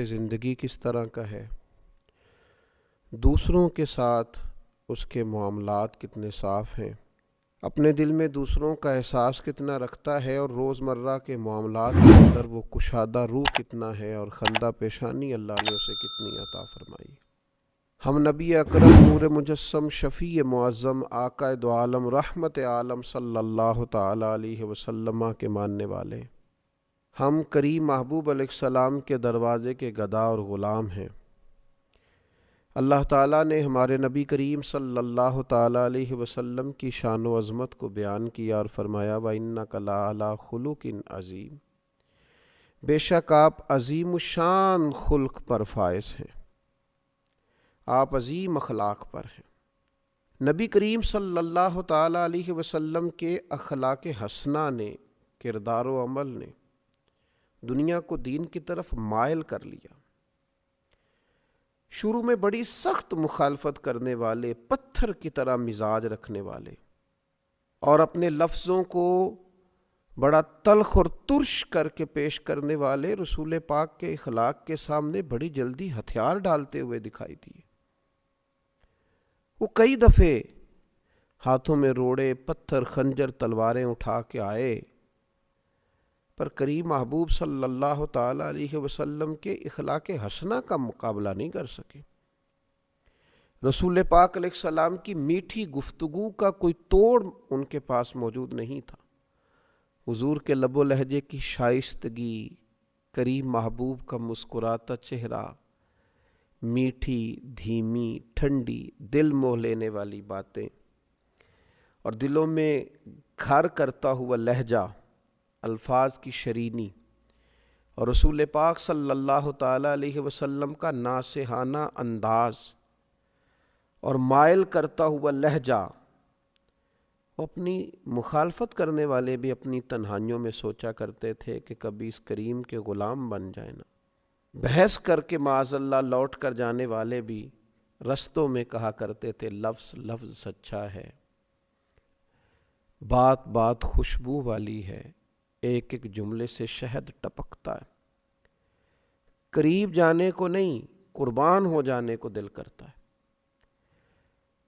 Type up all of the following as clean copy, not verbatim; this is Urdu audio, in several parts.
زندگی کس طرح کا ہے، دوسروں کے ساتھ اس کے معاملات کتنے صاف ہیں، اپنے دل میں دوسروں کا احساس کتنا رکھتا ہے، اور روزمرہ کے معاملات کے اندر وہ کشادہ روح کتنا ہے، اور خندہ پیشانی اللہ نے اسے کتنی عطا فرمائی۔ ہم نبی اکرم نور مجسم شفیع معظم آقا دو عالم رحمت عالم صلی اللہ تعالی علیہ وسلم کے ماننے والے، ہم کریم محبوب علیہ السلام کے دروازے کے گدا اور غلام ہیں۔ اللہ تعالیٰ نے ہمارے نبی کریم صلی اللہ تعالیٰ علیہ وسلم کی شان و عظمت کو بیان کیا اور فرمایا وَإِنَّكَ لَعَلَىٰ خُلُقٍ عَظِيمٍ، بے شک آپ عظیم الشان خلق پر فائز ہیں، آپ عظیم اخلاق پر ہیں۔ نبی کریم صلی اللہ تعالیٰ علیہ وسلم کے اخلاق حسنہ نے، کردار و عمل نے دنیا کو دین کی طرف مائل کر لیا۔ شروع میں بڑی سخت مخالفت کرنے والے، پتھر کی طرح مزاج رکھنے والے، اور اپنے لفظوں کو بڑا تلخ اور ترش کر کے پیش کرنے والے رسول پاک کے اخلاق کے سامنے بڑی جلدی ہتھیار ڈالتے ہوئے دکھائی دیے۔ وہ کئی دفعے ہاتھوں میں روڑے، پتھر، خنجر، تلواریں اٹھا کے آئے، پر کریم محبوب صلی اللہ تعالیٰ علیہ وسلم کے اخلاق حسنہ کا مقابلہ نہیں کر سکے۔ رسول پاک علیہ السلام کی میٹھی گفتگو کا کوئی توڑ ان کے پاس موجود نہیں تھا۔ حضور کے لب و لہجے کی شائستگی، کریم محبوب کا مسکراتا چہرہ، میٹھی، دھیمی، ٹھنڈی، دل موہ لینے والی باتیں، اور دلوں میں گھر کرتا ہوا لہجہ، الفاظ کی شرینی، اور رسول پاک صلی اللہ تعالیٰ علیہ وسلم کا ناصحانہ انداز اور مائل کرتا ہوا لہجہ، وہ اپنی مخالفت کرنے والے بھی اپنی تنہائیوں میں سوچا کرتے تھے کہ کبھی اس کریم کے غلام بن جائیں نا۔ بحث کر کے معاذ اللہ لوٹ کر جانے والے بھی رستوں میں کہا کرتے تھے لفظ لفظ سچا ہے، بات بات خوشبو والی ہے، ایک ایک جملے سے شہد ٹپکتا ہے، قریب جانے کو نہیں قربان ہو جانے کو دل کرتا ہے۔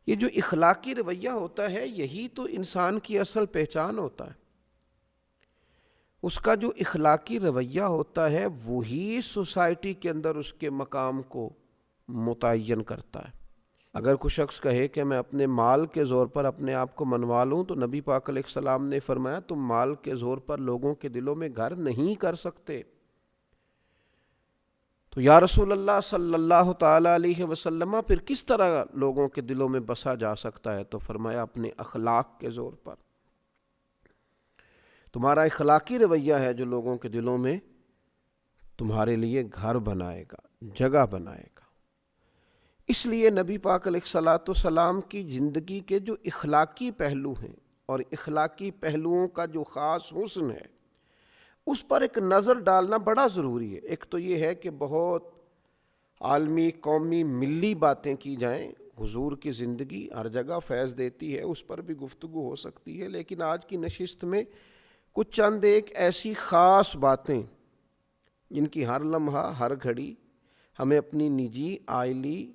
یہ جو اخلاقی رویہ ہوتا ہے، یہی تو انسان کی اصل پہچان ہوتا ہے۔ اس کا جو اخلاقی رویہ ہوتا ہے وہی سوسائٹی کے اندر اس کے مقام کو متعین کرتا ہے۔ اگر کوئی شخص کہے کہ میں اپنے مال کے زور پر اپنے آپ کو منوا لوں، تو نبی پاک علیہ السلام نے فرمایا تم مال کے زور پر لوگوں کے دلوں میں گھر نہیں کر سکتے۔ تو یا رسول اللہ صلی اللہ تعالیٰ علیہ وسلم پھر کس طرح لوگوں کے دلوں میں بسا جا سکتا ہے؟ تو فرمایا اپنے اخلاق کے زور پر۔ تمہارا اخلاقی رویہ ہے جو لوگوں کے دلوں میں تمہارے لیے گھر بنائے گا، جگہ بنائے گا۔ اس لیے نبی پاک علیہ الصلوۃ والسلام کی زندگی کے جو اخلاقی پہلو ہیں، اور اخلاقی پہلوؤں کا جو خاص حسن ہے، اس پر ایک نظر ڈالنا بڑا ضروری ہے۔ ایک تو یہ ہے کہ بہت عالمی، قومی، ملی باتیں کی جائیں، حضور کی زندگی ہر جگہ فیض دیتی ہے، اس پر بھی گفتگو ہو سکتی ہے، لیکن آج کی نشست میں کچھ چند ایک ایسی خاص باتیں جن کی ہر لمحہ، ہر گھڑی ہمیں اپنی نجی، عائلی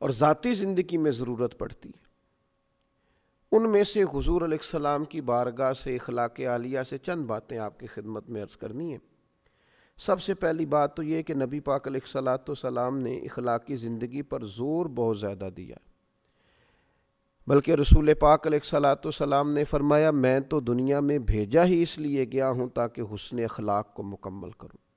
اور ذاتی زندگی میں ضرورت پڑتی ہے۔ ان میں سے حضور علیہ السلام کی بارگاہ سے، اخلاق عالیہ سے چند باتیں آپ کی خدمت میں عرض کرنی ہیں۔ سب سے پہلی بات تو یہ کہ نبی پاک علیہ الصلوۃ والسلام نے اخلاقی زندگی پر زور بہت زیادہ دیا، بلکہ رسول پاک علیہ الصلوۃ والسلام نے فرمایا میں تو دنیا میں بھیجا ہی اس لیے گیا ہوں تاکہ حسن اخلاق کو مکمل کروں۔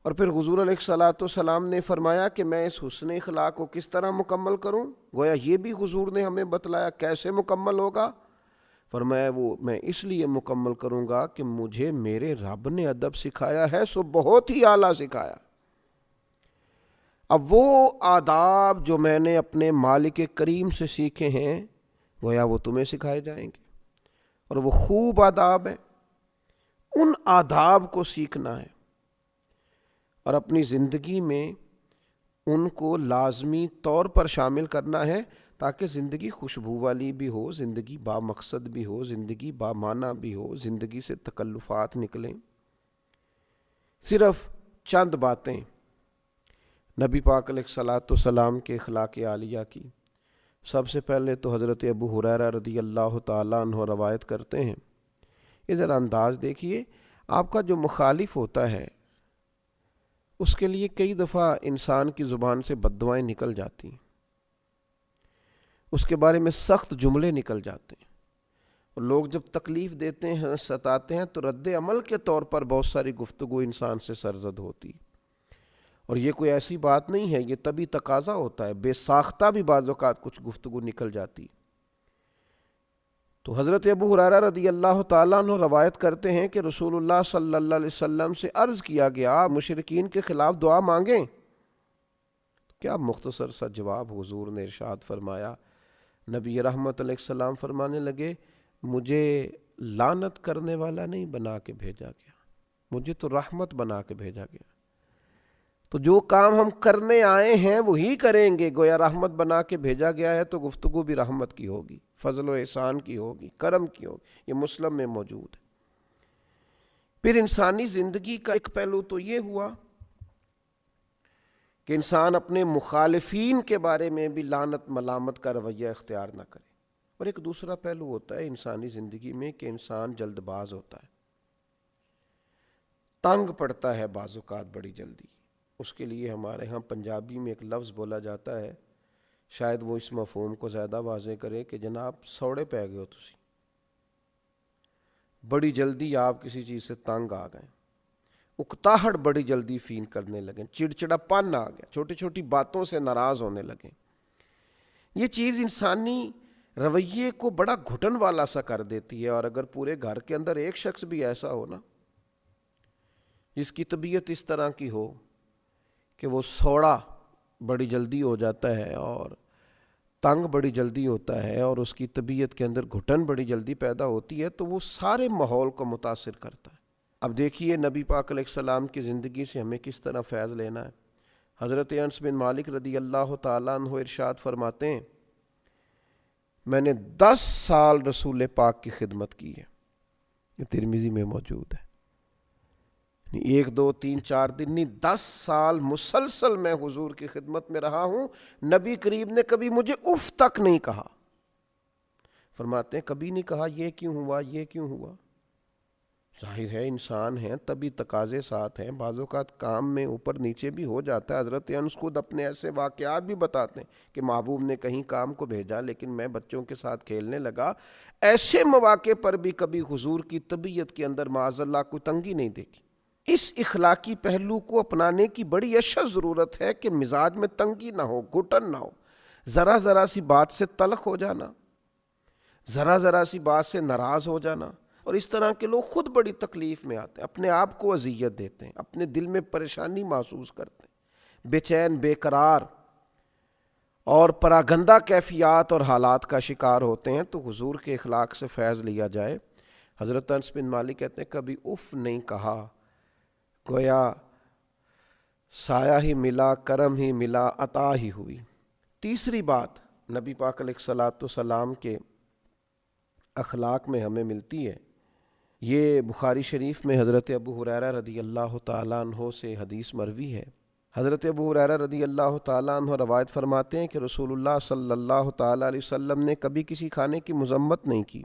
اور پھر حضور علیہ الصلوۃ والسلام نے فرمایا کہ میں اس حسن اخلاق کو کس طرح مکمل کروں؟ گویا یہ بھی حضور نے ہمیں بتلایا کیسے مکمل ہوگا۔ فرمایا وہ میں اس لیے مکمل کروں گا کہ مجھے میرے رب نے ادب سکھایا ہے، سو بہت ہی اعلیٰ سکھایا۔ اب وہ آداب جو میں نے اپنے مالک کریم سے سیکھے ہیں، گویا وہ تمہیں سکھائے جائیں گے، اور وہ خوب آداب ہیں، ان آداب کو سیکھنا ہے اور اپنی زندگی میں ان کو لازمی طور پر شامل کرنا ہے، تاکہ زندگی خوشبو والی بھی ہو، زندگی با مقصد بھی ہو، زندگی با معنی بھی ہو، زندگی سے تکلفات نکلیں۔ صرف چند باتیں نبی پاک علیہ الصلوۃ والسلام کے اخلاق عالیہ کی۔ سب سے پہلے تو حضرت ابو ہریرہ رضی اللہ تعالیٰ عنہ روایت کرتے ہیں، ادھر انداز دیکھیے، آپ کا جو مخالف ہوتا ہے اس کے لیے کئی دفعہ انسان کی زبان سے بد دعائیں نکل جاتی ہیں، اس کے بارے میں سخت جملے نکل جاتے ہیں، اور لوگ جب تکلیف دیتے ہیں، ستاتے ہیں، تو رد عمل کے طور پر بہت ساری گفتگو انسان سے سرزد ہوتی، اور یہ کوئی ایسی بات نہیں ہے، یہ طبی تقاضا ہوتا ہے، بے ساختہ بھی بعض اوقات کچھ گفتگو نکل جاتی۔ تو حضرت ابو ہریرہ رضی اللہ تعالیٰ عنہ روایت کرتے ہیں کہ رسول اللہ صلی اللہ علیہ وسلم سے عرض کیا گیا مشرکین کے خلاف دعا مانگیں، کیا مختصر سا جواب حضور نے ارشاد فرمایا، نبی رحمت علیہ السلام فرمانے لگے، مجھے لعنت کرنے والا نہیں بنا کے بھیجا گیا، مجھے تو رحمت بنا کے بھیجا گیا۔ تو جو کام ہم کرنے آئے ہیں وہی کریں گے، گویا رحمت بنا کے بھیجا گیا ہے تو گفتگو بھی رحمت کی ہوگی، فضل و احسان کی ہوگی، کرم کی ہوگی، یہ مسلم میں موجود ہے۔ پھر انسانی زندگی کا ایک پہلو تو یہ ہوا کہ انسان اپنے مخالفین کے بارے میں بھی لعنت ملامت کا رویہ اختیار نہ کرے، اور ایک دوسرا پہلو ہوتا ہے انسانی زندگی میں کہ انسان جلد باز ہوتا ہے، تنگ پڑتا ہے بعض اوقات بڑی جلدی۔ اس کے لیے ہمارے ہاں پنجابی میں ایک لفظ بولا جاتا ہے، شاید وہ اس مفہوم کو زیادہ واضح کرے کہ جناب سوڑے پہ گئے ہو تسی، بڑی جلدی آپ کسی چیز سے تنگ آ گئے، اکتاہٹ بڑی جلدی فیل کرنے لگے، چڑچڑا پن آ گیا، چھوٹی چھوٹی باتوں سے ناراض ہونے لگے۔ یہ چیز انسانی رویے کو بڑا گھٹن والا سا کر دیتی ہے، اور اگر پورے گھر کے اندر ایک شخص بھی ایسا ہو نا جس کی طبیعت اس طرح کی ہو کہ وہ سوڑا بڑی جلدی ہو جاتا ہے اور تنگ بڑی جلدی ہوتا ہے اور اس کی طبیعت کے اندر گھٹن بڑی جلدی پیدا ہوتی ہے، تو وہ سارے ماحول کو متاثر کرتا ہے۔ اب دیکھیے نبی پاک علیہ السلام کی زندگی سے ہمیں کس طرح فیض لینا ہے۔ حضرت انس بن مالک رضی اللہ تعالیٰ عنہ ارشاد فرماتے ہیں، میں نے 10 سال رسول پاک کی خدمت کی ہے، یہ ترمذی میں موجود ہے، 1 2 3 4 دن نہیں، 10 سال مسلسل میں حضور کی خدمت میں رہا ہوں، نبی کریم نے کبھی مجھے اف تک نہیں کہا۔ فرماتے ہیں کبھی نہیں کہا یہ کیوں ہوا، یہ کیوں ہوا۔ ظاہر ہے انسان ہیں، تبھی تقاضے ساتھ ہیں، بعض اوقات کام میں اوپر نیچے بھی ہو جاتا ہے۔ حضرت انس خود اپنے ایسے واقعات بھی بتاتے ہیں کہ محبوب نے کہیں کام کو بھیجا لیکن میں بچوں کے ساتھ کھیلنے لگا، ایسے مواقع پر بھی کبھی حضور کی طبیعت کے اندر معاذ اللہ کوئی تنگی نہیں دیکھی۔ اس اخلاقی پہلو کو اپنانے کی بڑی اشد ضرورت ہے کہ مزاج میں تنگی نہ ہو، گھٹن نہ ہو، ذرا ذرا سی بات سے تلخ ہو جانا، ذرا ذرا سی بات سے ناراض ہو جانا، اور اس طرح کے لوگ خود بڑی تکلیف میں آتے ہیں، اپنے آپ کو اذیت دیتے ہیں، اپنے دل میں پریشانی محسوس کرتے ہیں، بے چین، بے قرار اور پراگندہ کیفیات اور حالات کا شکار ہوتے ہیں۔ تو حضور کے اخلاق سے فیض لیا جائے۔ حضرت انس بن مالک کہتے ہیں کبھی اف نہیں کہا، گویا سایہ ہی ملا، کرم ہی ملا، عطا ہی ہوئی۔ تیسری بات نبی پاک علیہ الصلوۃ والسلام کے اخلاق میں ہمیں ملتی ہے، یہ بخاری شریف میں حضرت ابو ہریرہ رضی اللہ تعالیٰ عنہ سے حدیث مروی ہے۔ حضرت ابو ہریرہ رضی اللہ تعالیٰ عنہ روایت فرماتے ہیں کہ رسول اللہ صلی اللہ تعالیٰ علیہ وسلم نے کبھی کسی کھانے کی مذمت نہیں کی،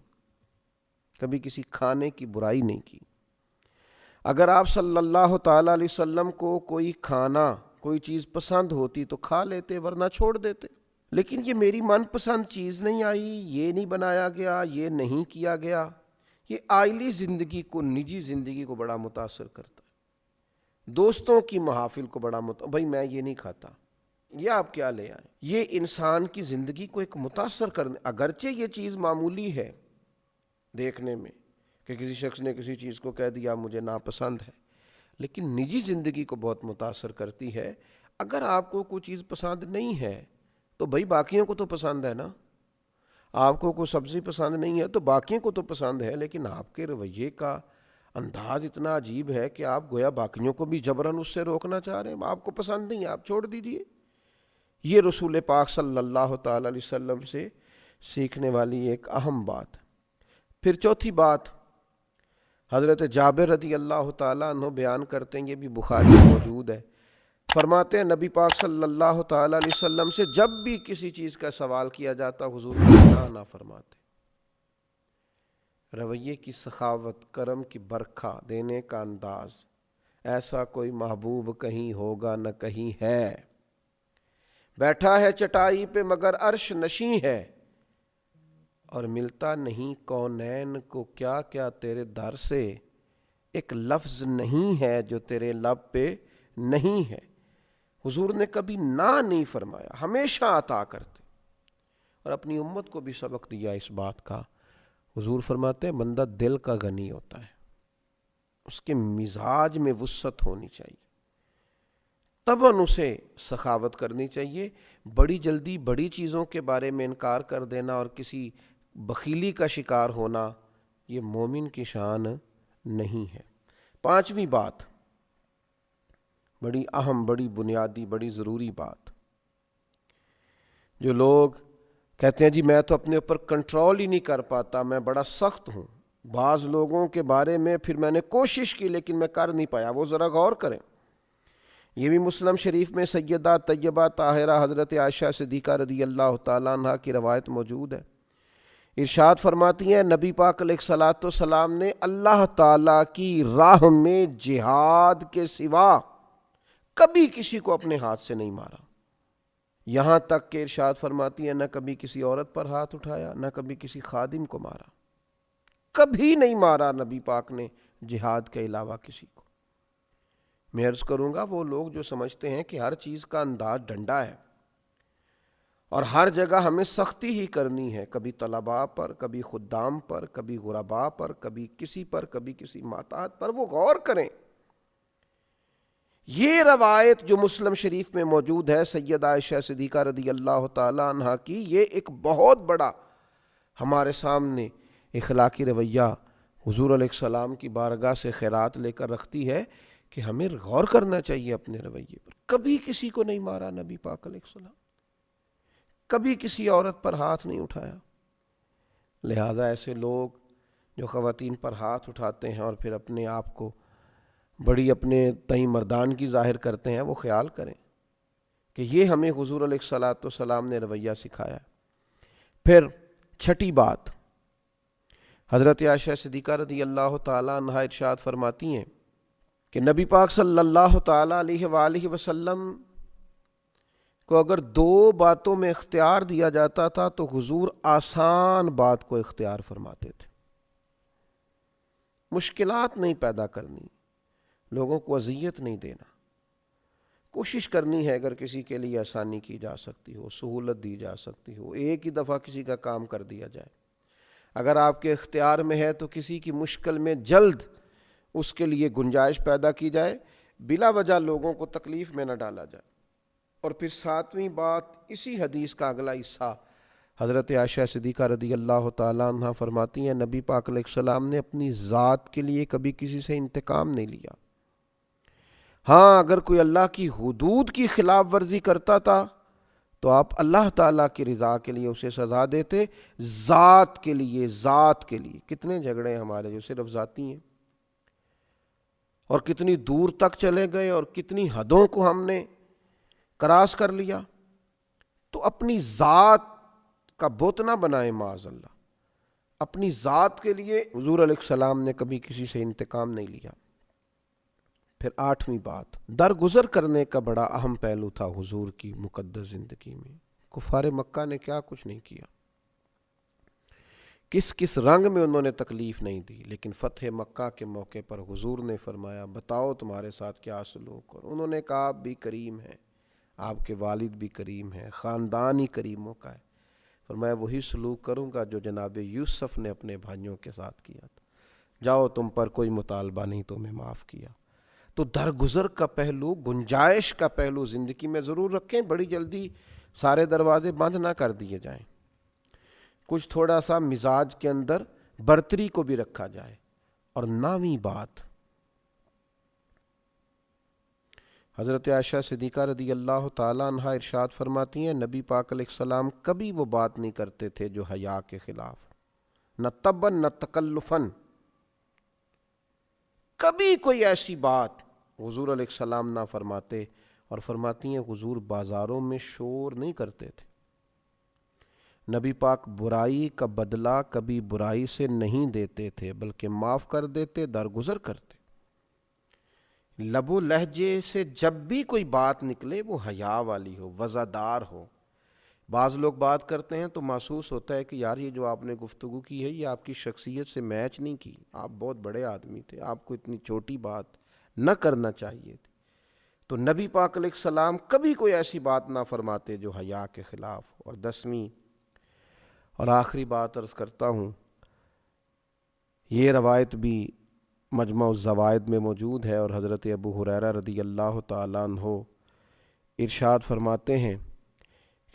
کبھی کسی کھانے کی برائی نہیں کی۔ اگر آپ صلی اللہ تعالیٰ علیہ وسلم کو کوئی کھانا، کوئی چیز پسند ہوتی تو کھا لیتے، ورنہ چھوڑ دیتے، لیکن یہ میری من پسند چیز نہیں آئی، یہ نہیں بنایا گیا، یہ نہیں کیا گیا، یہ عائلی زندگی کو، نجی زندگی کو بڑا متاثر کرتا ہے، دوستوں کی محافل کو بڑا بھائی میں یہ نہیں کھاتا، یہ آپ کیا لے آئے، یہ انسان کی زندگی کو ایک متاثر کرنے، اگرچہ یہ چیز معمولی ہے دیکھنے میں کہ کسی شخص نے کسی چیز کو کہہ دیا مجھے ناپسند ہے، لیکن نجی زندگی کو بہت متاثر کرتی ہے۔ اگر آپ کو کوئی چیز پسند نہیں ہے تو بھائی باقیوں کو تو پسند ہے نا، آپ کو کوئی سبزی پسند نہیں ہے تو باقیوں کو تو پسند ہے، لیکن آپ کے رویے کا انداز اتنا عجیب ہے کہ آپ گویا باقیوں کو بھی جبراً اس سے روکنا چاہ رہے ہیں، آپ کو پسند نہیں، آپ چھوڑ دیجئے۔ یہ رسول پاک صلی اللہ تعالیٰ علیہ وسلم سے سیکھنے والی ایک اہم بات۔ پھر چوتھی بات، حضرت جابر رضی اللہ تعالیٰ عنہ بیان کرتے ہیں، یہ بھی بخاری میں موجود ہے، فرماتے ہیں نبی پاک صلی اللہ تعالیٰ علیہ وسلم سے جب بھی کسی چیز کا سوال کیا جاتا حضور نہ فرماتے۔ رویے کی سخاوت، کرم کی برکھا دینے کا انداز، ایسا کوئی محبوب کہیں ہوگا نہ کہیں ہے، بیٹھا ہے چٹائی پہ مگر عرش نشیں ہے، اور ملتا نہیں کونین کو کیا کیا تیرے در سے، ایک لفظ نہیں ہے جو تیرے لب پہ نہیں ہے۔ حضور نے کبھی نہ نہیں فرمایا، ہمیشہ عطا کرتے، اور اپنی امت کو بھی سبق دیا اس بات کا۔ حضور فرماتے ہیں بندہ دل کا غنی ہوتا ہے، اس کے مزاج میں وسعت ہونی چاہیے، طبعاً اسے سخاوت کرنی چاہیے۔ بڑی جلدی بڑی چیزوں کے بارے میں انکار کر دینا اور کسی بخیلی کا شکار ہونا، یہ مومن کی شان نہیں ہے۔ پانچویں بات، بڑی اہم، بڑی بنیادی، بڑی ضروری بات، جو لوگ کہتے ہیں جی میں تو اپنے اوپر کنٹرول ہی نہیں کر پاتا، میں بڑا سخت ہوں، بعض لوگوں کے بارے میں پھر میں نے کوشش کی لیکن میں کر نہیں پایا، وہ ذرا غور کریں۔ یہ بھی مسلم شریف میں سیدہ طیبہ طاہرہ حضرت عائشہ صدیقہ رضی اللہ تعالیٰ عنہ کی روایت موجود ہے۔ ارشاد فرماتی ہیں نبی پاک علیہ الصلوۃ والسلام نے اللہ تعالیٰ کی راہ میں جہاد کے سوا کبھی کسی کو اپنے ہاتھ سے نہیں مارا، یہاں تک کہ ارشاد فرماتی ہے نہ کبھی کسی عورت پر ہاتھ اٹھایا، نہ کبھی کسی خادم کو مارا، کبھی نہیں مارا نبی پاک نے جہاد کے علاوہ کسی کو۔ میں عرض کروں گا وہ لوگ جو سمجھتے ہیں کہ ہر چیز کا انداز ڈنڈا ہے اور ہر جگہ ہمیں سختی ہی کرنی ہے، کبھی طلباء پر، کبھی خدام پر، کبھی غرباء پر، کبھی کسی پر، کبھی کسی محتاج پر، وہ غور کریں۔ یہ روایت جو مسلم شریف میں موجود ہے سیدہ عائشہ صدیقہ رضی اللہ تعالی عنہ کی، یہ ایک بہت بڑا ہمارے سامنے اخلاقی رویہ حضور علیہ السلام کی بارگاہ سے خیرات لے کر رکھتی ہے کہ ہمیں غور کرنا چاہیے اپنے رویے پر۔ کبھی کسی کو نہیں مارا نبی پاک علیہ السلام، کبھی کسی عورت پر ہاتھ نہیں اٹھایا۔ لہذا ایسے لوگ جو خواتین پر ہاتھ اٹھاتے ہیں اور پھر اپنے آپ کو بڑی اپنے تئیں مردان کی ظاہر کرتے ہیں، وہ خیال کریں کہ یہ ہمیں حضور علیہ الصلوۃ والسلام نے رویہ سکھایا۔ پھر چھٹی بات، حضرت عائشہ صدیقہ رضی اللہ تعالیٰ عنہ ارشاد فرماتی ہیں کہ نبی پاک صلی اللہ تعالیٰ علیہ وآلہ وسلم کو اگر دو باتوں میں اختیار دیا جاتا تھا تو حضور آسان بات کو اختیار فرماتے تھے۔ مشکلات نہیں پیدا کرنی، لوگوں کو اذیت نہیں دینا، کوشش کرنی ہے اگر کسی کے لیے آسانی کی جا سکتی ہو، سہولت دی جا سکتی ہو، ایک ہی دفعہ کسی کا کام کر دیا جائے۔ اگر آپ کے اختیار میں ہے تو کسی کی مشکل میں جلد اس کے لیے گنجائش پیدا کی جائے، بلا وجہ لوگوں کو تکلیف میں نہ ڈالا جائے۔ اور پھر ساتویں بات، اسی حدیث کا اگلا حصہ، حضرت عائشہ صدیقہ رضی اللہ تعالیٰ عنہ فرماتی ہیں نبی پاک علیہ السلام نے اپنی ذات کے لیے کبھی کسی سے انتقام نہیں لیا۔ ہاں اگر کوئی اللہ کی حدود کی خلاف ورزی کرتا تھا تو آپ اللہ تعالیٰ کی رضا کے لیے اسے سزا دیتے، ذات کے لیے، ذات کے لیے۔ کتنے جھگڑے ہمارے جو صرف ذاتی ہیں، اور کتنی دور تک چلے گئے اور کتنی حدوں کو ہم نے کراس کر لیا۔ تو اپنی ذات کا بت نہ بنائیں معاذ اللہ، اپنی ذات کے لیے حضور علیہ السلام نے کبھی کسی سے انتقام نہیں لیا۔ پھر آٹھویں بات، درگزر کرنے کا بڑا اہم پہلو تھا حضور کی مقدس زندگی میں۔ کفار مکہ نے کیا کچھ نہیں کیا، کس کس رنگ میں انہوں نے تکلیف نہیں دی، لیکن فتح مکہ کے موقع پر حضور نے فرمایا بتاؤ تمہارے ساتھ کیا سلوک، اور انہوں نے کہا آپ بھی کریم ہیں، آپ کے والد بھی کریم ہیں، خاندان ہی کریموں کا ہے۔ فرمایا وہی سلوک کروں گا جو جناب یوسف نے اپنے بھائیوں کے ساتھ کیا تھا، جاؤ تم پر کوئی مطالبہ نہیں، تمہیں معاف کیا۔ تو درگزر کا پہلو، گنجائش کا پہلو زندگی میں ضرور رکھیں، بڑی جلدی سارے دروازے بند نہ کر دیے جائیں، کچھ تھوڑا سا مزاج کے اندر برتری کو بھی رکھا جائے۔ اور نویں بات، حضرت عائشہ صدیقہ رضی اللہ تعالیٰ عنہ ارشاد فرماتی ہیں نبی پاک علیہ السلام کبھی وہ بات نہیں کرتے تھے جو حیا کے خلاف، نہ تباً نہ تکلفاً۔ کبھی کوئی ایسی بات حضور علیہ السلام نہ فرماتے، اور فرماتی ہیں حضور بازاروں میں شور نہیں کرتے تھے، نبی پاک برائی کا بدلہ کبھی برائی سے نہیں دیتے تھے بلکہ معاف کر دیتے، درگزر کرتے۔ لب و لہجے سے جب بھی کوئی بات نکلے وہ حیا والی ہو، وزادار ہو۔ بعض لوگ بات کرتے ہیں تو محسوس ہوتا ہے کہ یار یہ جو آپ نے گفتگو کی ہے یہ آپ کی شخصیت سے میچ نہیں کی، آپ بہت بڑے آدمی تھے، آپ کو اتنی چھوٹی بات نہ کرنا چاہیے تھی۔ تو نبی پاک علیہ السلام کبھی کوئی ایسی بات نہ فرماتے جو حیا کے خلاف۔ اور 10ویں اور آخری بات عرض کرتا ہوں، یہ روایت بھی مجمع الزوائد میں موجود ہے، اور حضرت ابو ہریرہ رضی اللہ تعالیٰ عنہ ارشاد فرماتے ہیں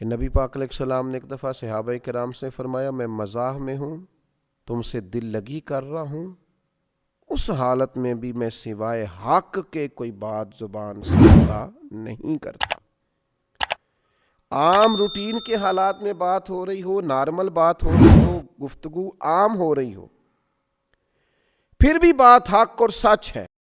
کہ نبی پاک علیہ السلام نے ایک دفعہ صحابہ کرام سے فرمایا، میں مزاح میں ہوں، تم سے دل لگی کر رہا ہوں، اس حالت میں بھی میں سوائے حق کے کوئی بات زبان سے ادا نہیں کرتا۔ عام روٹین کے حالات میں بات ہو رہی ہو، نارمل بات ہو رہی ہو، گفتگو عام ہو رہی ہو، پھر بھی بات حق اور سچ ہے،